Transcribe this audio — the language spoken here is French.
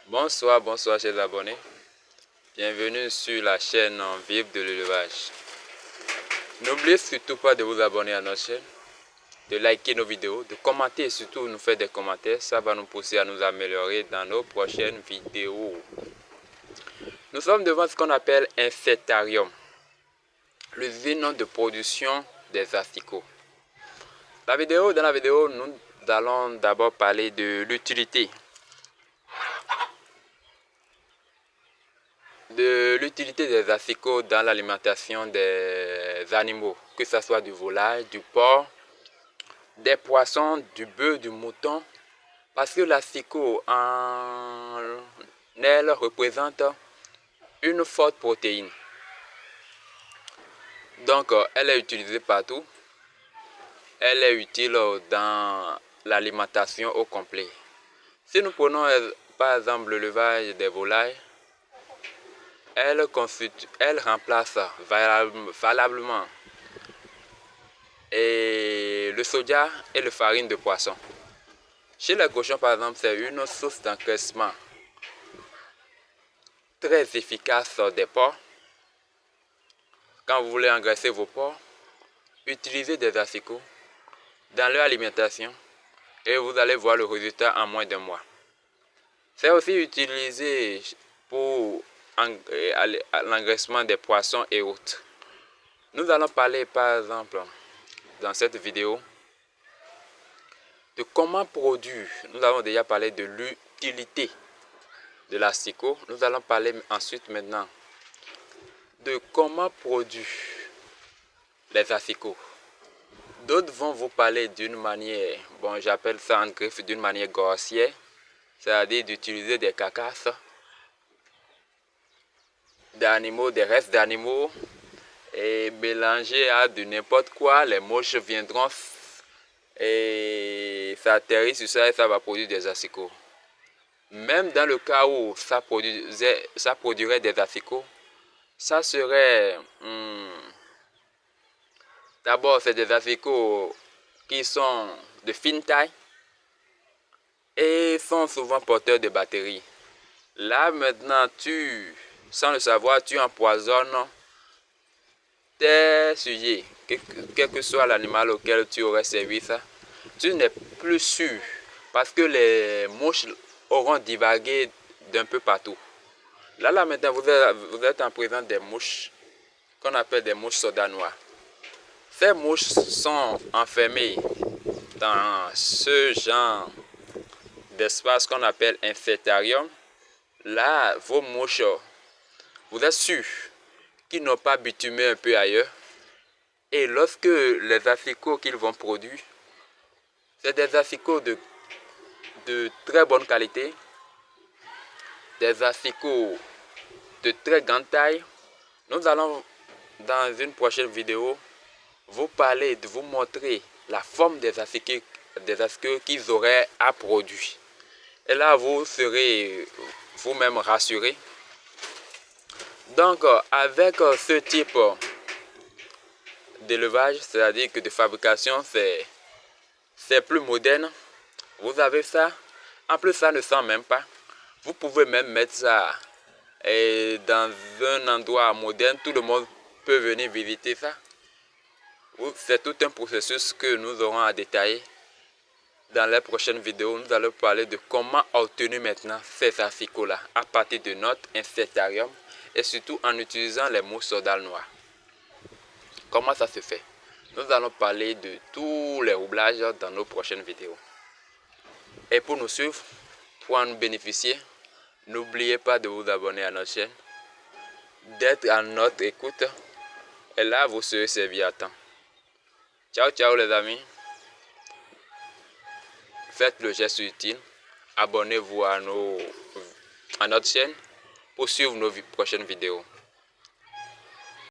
Bonsoir, bonsoir chers abonnés. Bienvenue sur la chaîne Vive de l'élevage. N'oubliez surtout pas de vous abonner à notre chaîne, de liker nos vidéos, de commenter et surtout nous faire des commentaires. Ça va nous pousser à nous améliorer dans nos prochaines vidéos. Nous sommes devant ce qu'on appelle un cétarium, l'usine de production des asticots. Dans la vidéo, nous allons d'abord parler de l'utilité des asticots dans l'alimentation des animaux, que ce soit du volaille, du porc, des poissons, du bœuf, du mouton, parce que l'asticot en elle représente une forte protéine. Donc elle est utilisée partout. Elle est utile dans l'alimentation au complet. Si nous prenons par exemple l'élevage des volailles, elle remplace valablement le soja et la farine de poisson. Chez les cochons, par exemple, c'est une source d'engraissement très efficace des porcs. Quand vous voulez engraisser vos porcs, utilisez des asticots dans leur alimentation et vous allez voir le résultat en moins d'un mois. C'est aussi utilisé pour l'engraissement des poissons et autres. Nous allons parler par exemple dans cette vidéo de comment produire. Nous avons déjà parlé de l'utilité de l'asticot. Nous allons parler ensuite maintenant de comment produire les asticots. D'autres vont vous parler d'une manière, bon j'appelle ça en griffe d'une manière grossière, c'est-à-dire d'utiliser des carcasses d'animaux, des restes d'animaux et mélanger à de n'importe quoi. Les mouches viendront et ça atterrit sur ça et ça va produire des asticots. Même dans le cas où ça produirait des asticots, ça serait d'abord c'est des asticots qui sont de fine taille et sont souvent porteurs de bactéries. Là maintenant sans le savoir, tu empoisonnes tes sujets, quel que soit l'animal auquel tu aurais servi ça, tu n'es plus sûr parce que les mouches auront divagué d'un peu partout. Là maintenant, vous êtes en présence des mouches qu'on appelle des mouches soda noires. Ces mouches sont enfermées dans ce genre d'espace qu'on appelle un cétarium. Là, vos mouches, vous êtes sûr qu'ils n'ont pas bitumé un peu ailleurs. Et lorsque les asticots qu'ils vont produire, c'est des asticots de très bonne qualité, des asticots de très grande taille. Nous allons dans une prochaine vidéo vous parler, de vous montrer la forme des asticots qu'ils auraient à produire. Et là, vous serez vous-même rassuré. Donc, avec ce type d'élevage, c'est-à-dire que de fabrication, c'est plus moderne. Vous avez ça. En plus, ça ne sent même pas. Vous pouvez même mettre ça dans un endroit moderne. Tout le monde peut venir visiter ça. C'est tout un processus que nous aurons à détailler. Dans les prochaines vidéos, nous allons parler de comment obtenir maintenant ces asticots-là à partir de notre insectarium et surtout en utilisant les mouches soda noires. Comment ça se fait? Nous allons parler de tous les roublages dans nos prochaines vidéos. Et pour nous suivre, pour en bénéficier, n'oubliez pas de vous abonner à notre chaîne, d'être à notre écoute, et là vous serez servi à temps. Ciao, ciao les amis. Faites le geste utile, abonnez-vous à notre chaîne pour suivre nos prochaines vidéos.